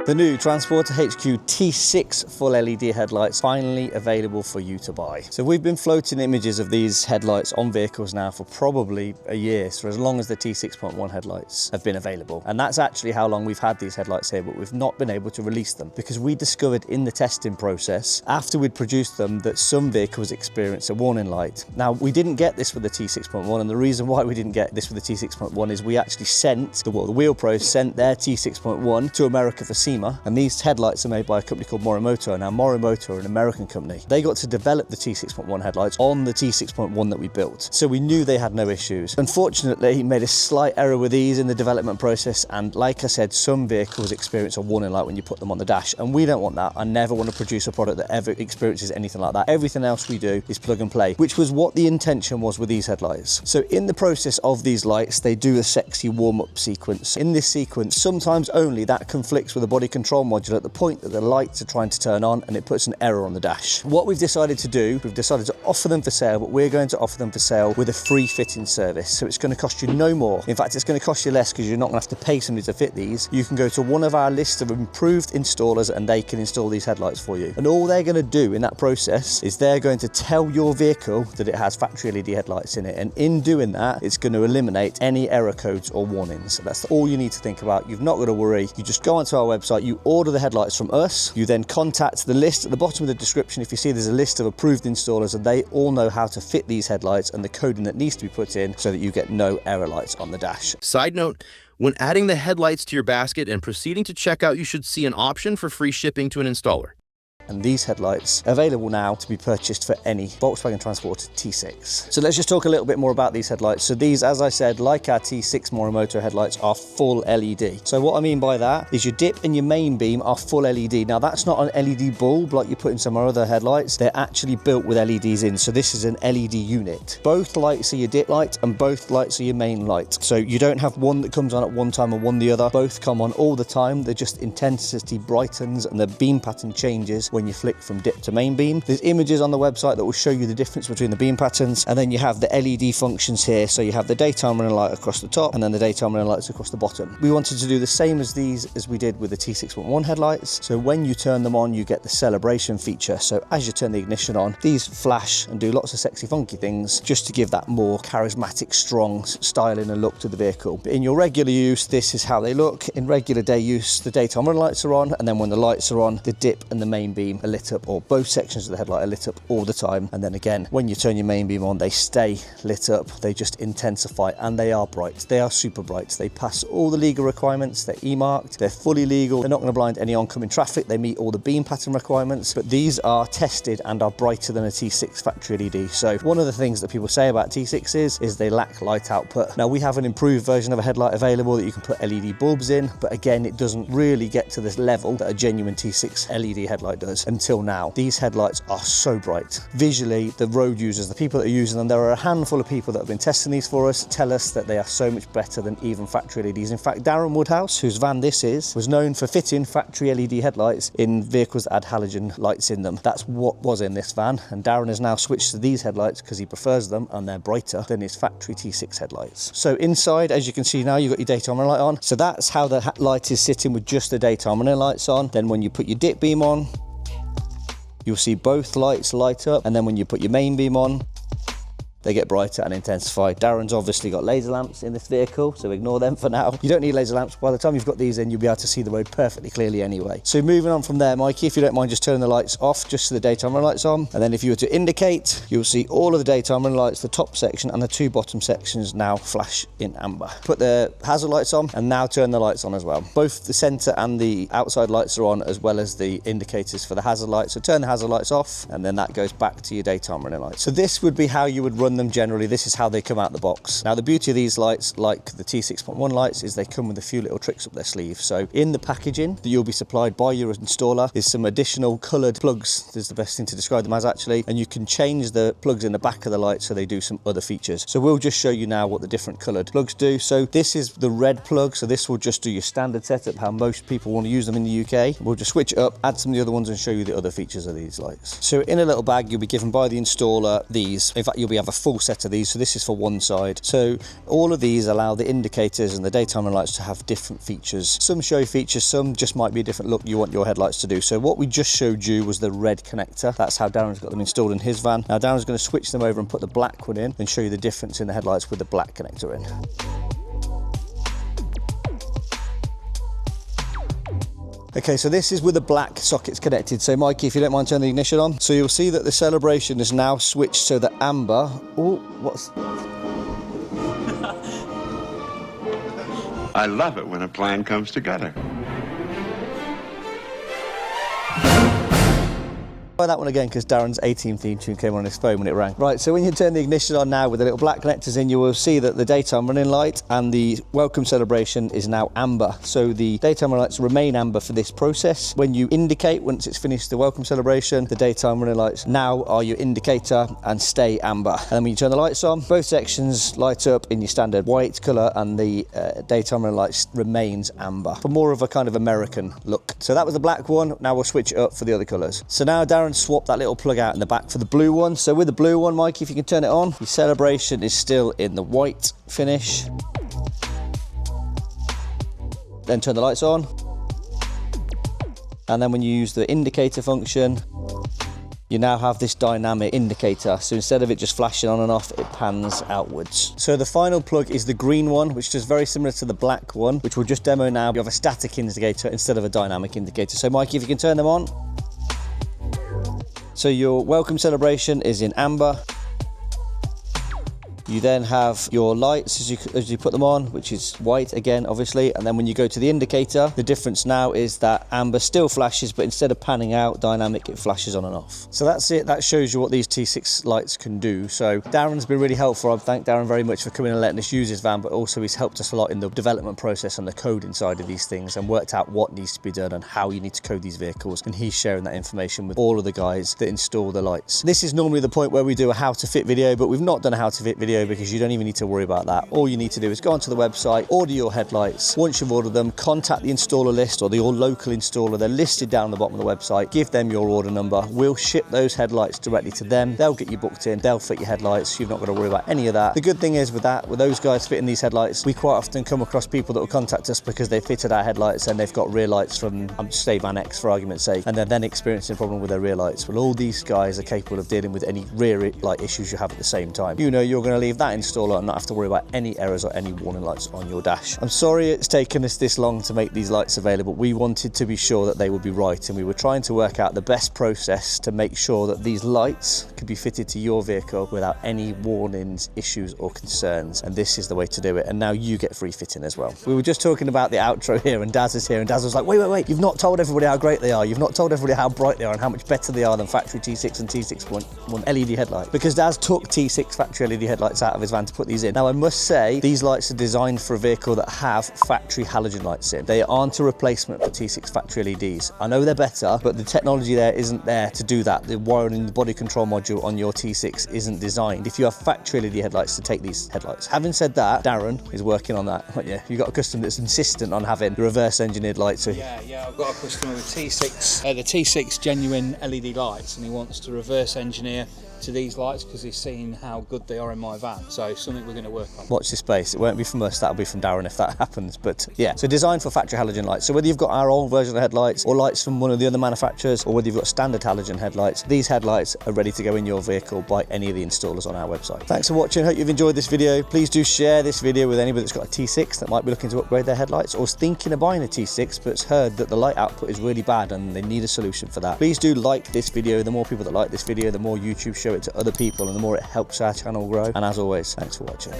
The new Transporter HQ T6 full LED headlights finally available for you to buy. So we've been floating images of these headlights on vehicles now for probably a year, so as long as the T6.1 headlights have been available. And that's actually how long we've had these headlights here, but we've not been able to release them because we discovered in the testing process, after we'd produced them, that some vehicles experience a warning light. Now, we didn't get this with the T6.1, and the reason why we didn't get this with the T6.1 is we actually sent, the Wheel Pros sent their T6.1 to America for SEMA, and these headlights are made by a company called Morimoto. Now, Morimoto are an American company. They got to develop the T6.1 headlights on the T6.1 that we built, so we knew they had no issues. Unfortunately, he made a slight error with these in the development process, and like I said, some vehicles experience a warning light when you put them on the dash, and we don't want that. I never want to produce a product that ever experiences anything like that. Everything else we do is plug and play, which was what the intention was with these headlights. So in the process of these lights, they do a sexy warm-up sequence. In this sequence, sometimes only that conflicts with the body control module at the point that the lights are trying to turn on, and it puts an error on the dash. What we've decided to do, we've decided to offer them for sale, but we're going to offer them for sale with a free fitting service. So it's going to cost you no more. In fact, it's going to cost you less because you're not going to have to pay somebody to fit these. You can go to one of our list of improved installers and they can install these headlights for you. And all they're going to do in that process is they're going to tell your vehicle that it has factory LED headlights in it. And in doing that, it's going to eliminate any error codes or warnings. That's all you need to think about. You've not got to worry. You just go onto our website, you order the headlights from us, you then contact the list at the bottom of the description. If you see, there's a list of approved installers and they all know how to fit these headlights and the coding that needs to be put in so that you get no error lights on the dash. Side note, when adding the headlights to your basket and proceeding to checkout, you should see an option for free shipping to an installer. And these headlights available now to be purchased for any Volkswagen Transporter T6. So let's just talk a little bit more about these headlights. So these, as I said, like our T6 Morimoto headlights, are full LED. So what I mean by that is your dip and your main beam are full LED. Now that's not an LED bulb like you put in some other headlights. They're actually built with LEDs in. So this is an LED unit. Both lights are your dip light and both lights are your main light. So you don't have one that comes on at one time and one the other. Both come on all the time. They're just intensity brightens and the beam pattern changes when you flick from dip to main beam. There's images on the website that will show you the difference between the beam patterns, and then you have the LED functions here. So you have the daytime running light across the top and then the daytime running lights across the bottom. We wanted to do the same as these as we did with the T6.1 headlights. So when you turn them on, you get the celebration feature. So as you turn the ignition on, these flash and do lots of sexy funky things just to give that more charismatic, strong styling and look to the vehicle. But in your regular use, this is how they look. In regular day use, the daytime running lights are on, and then when the lights are on, the dip and the main beam are lit up, or both sections of the headlight are lit up all the time. And then again, when you turn your main beam on, they stay lit up. They just intensify, and they are bright. They are super bright. They pass all the legal requirements. They're E-marked. They're fully legal. They're not going to blind any oncoming traffic. They meet all the beam pattern requirements, but these are tested and are brighter than a T6 factory LED. So one of the things that people say about T6s is they lack light output. Now we have an improved version of a headlight available that you can put LED bulbs in, but again, it doesn't really get to this level that a genuine T6 LED headlight does until now. These headlights are so bright. Visually, the road users, the people that are using them, there are a handful of people that have been testing these for us, tell us that they are so much better than even factory LEDs. In fact, Darren Woodhouse, whose van this is, was known for fitting factory LED headlights in vehicles that had halogen lights in them. That's what was in this van, and Darren has now switched to these headlights because he prefers them and they're brighter than his factory T6 headlights. So inside, as you can see now, you've got your daytime running light on. So that's how the light is sitting with just the daytime running lights on. Then when you put your dip beam on, you'll see both lights light up, and then when you put your main beam on, they get brighter and intensify. Darren's obviously got laser lamps in this vehicle, so ignore them for now. You don't need laser lamps. By the time you've got these in, you'll be able to see the road perfectly clearly anyway. So moving on from there, Mikey, if you don't mind just turning the lights off just so the daytime running lights on. And then if you were to indicate, you'll see all of the daytime running lights, the top section and the two bottom sections now flash in amber. Put the hazard lights on and now turn the lights on as well. Both the center and the outside lights are on, as well as the indicators for the hazard lights. So turn the hazard lights off, and then that goes back to your daytime running lights. So this would be how you would run them generally. This is how they come out the box. Now the beauty of these lights, like the T6.1 lights, is they come with a few little tricks up their sleeve. So in the packaging that you'll be supplied by your installer is some additional coloured plugs. This is the best thing to describe them as, actually, and you can change the plugs in the back of the light so they do some other features. So we'll just show you now what the different coloured plugs do. So this is the red plug, so this will just do your standard setup, how most people want to use them in the UK. We'll just switch it up, add some of the other ones and show you the other features of these lights. So in a little bag you'll be given by the installer these. In fact, you'll have a full set of these, so this is for one side. So all of these allow the indicators and the daytime running lights to have different features. Some show features, some just might be a different look you want your headlights to do. So what we just showed you was the red connector. That's how Darren's got them installed in his van. Now Darren's going to switch them over and put the black one in and show you the difference in the headlights with the black connector in. Okay, so this is with the black sockets connected. So Mikey, if you don't mind turning the ignition on. So you'll see that the celebration is now switched so that amber, oh, what's... I love it when a plan comes together. Try that one again because Darren's 18 theme tune came on his phone when it rang. Right, so when you turn the ignition on now with the little black connectors in, you will see that the daytime running light and the welcome celebration is now amber. So the daytime running lights remain amber for this process. When you indicate, once it's finished the welcome celebration, the daytime running lights now are your indicator and stay amber. And then when you turn the lights on, both sections light up in your standard white colour and the daytime running lights remains amber for more of a kind of American look. So that was the black one. Now we'll switch it up for the other colours. So now Darren swap that little plug out in the back for the blue one. So with the blue one, Mikey, if you can turn it on, the celebration is still in the white finish. Then turn the lights on. And then when you use the indicator function, you now have this dynamic indicator. So instead of it just flashing on and off, it pans outwards. So the final plug is the green one, which is very similar to the black one, which we'll just demo now. You have a static indicator instead of a dynamic indicator. So Mikey, if you can turn them on. So your welcome celebration is in amber. You then have your lights as you put them on, which is white again, obviously. And then when you go to the indicator, the difference now is that amber still flashes, but instead of panning out dynamic, it flashes on and off. So that's it. That shows you what these T6 lights can do. So Darren's been really helpful. I thank Darren very much for coming and letting us use his van, but also he's helped us a lot in the development process and the code inside of these things and worked out what needs to be done and how you need to code these vehicles. And he's sharing that information with all of the guys that install the lights. This is normally the point where we do a how to fit video, but we've not done a how to fit video because you don't even need to worry about that. All you need to do is go onto the website, order your headlights. Once you've ordered them, contact the installer list or your local installer. They're listed down the bottom of the website. Give them your order number. We'll ship those headlights directly to them. They'll get you booked in. They'll fit your headlights. You've not got to worry about any of that. The good thing is with those guys fitting these headlights, we quite often come across people that will contact us because they fitted our headlights and they've got rear lights from, say, Van X for argument's sake, and they're then experiencing a problem with their rear lights. Well, all these guys are capable of dealing with any rear light issues you have at the same time. You know you're going to leave that installer and not have to worry about any errors or any warning lights on your dash. I'm sorry it's taken us this long to make these lights available. We wanted to be sure that they would be right, and we were trying to work out the best process to make sure that these lights could be fitted to your vehicle without any warnings, issues or concerns, and this is the way to do it. And now you get free fitting as well. We were just talking about the outro here, and Daz is here, and Daz was like, wait, you've not told everybody how great they are. You've not told everybody how bright they are and how much better they are than factory T6 and T6 LED headlight. Because Daz took T6 factory LED headlights out of his van to put these in. Now I must say, these lights are designed for a vehicle that have factory halogen lights in. They aren't a replacement for T6 factory LEDs. I know they're better, but the technology there isn't there to do that. The wiring, the body control module on your T6 isn't designed if you have factory LED headlights to take these headlights. Having said that, Darren is working on that. Yeah, you've got a customer that's insistent on having the reverse engineered lights. So yeah, I've got a customer with T6, the T6 genuine LED lights, and he wants to reverse engineer to these lights because he's seen how good they are in my van. So something we're going to work on. Watch this space. It won't be from us, that'll be from Darren if that happens. But yeah, so designed for factory halogen lights. So whether you've got our old version of headlights or lights from one of the other manufacturers, or whether you've got standard halogen headlights, these headlights are ready to go in your vehicle by any of the installers on our website. Thanks for watching. Hope you've enjoyed this video. Please do share this video with anybody that's got a T6 that might be looking to upgrade their headlights or is thinking of buying a T6 but's heard that the light output is really bad and they need a solution for that. Please do like this video. The more people that like this video, the more YouTube show it to other people and the more it helps our channel grow. And as always, thanks for watching.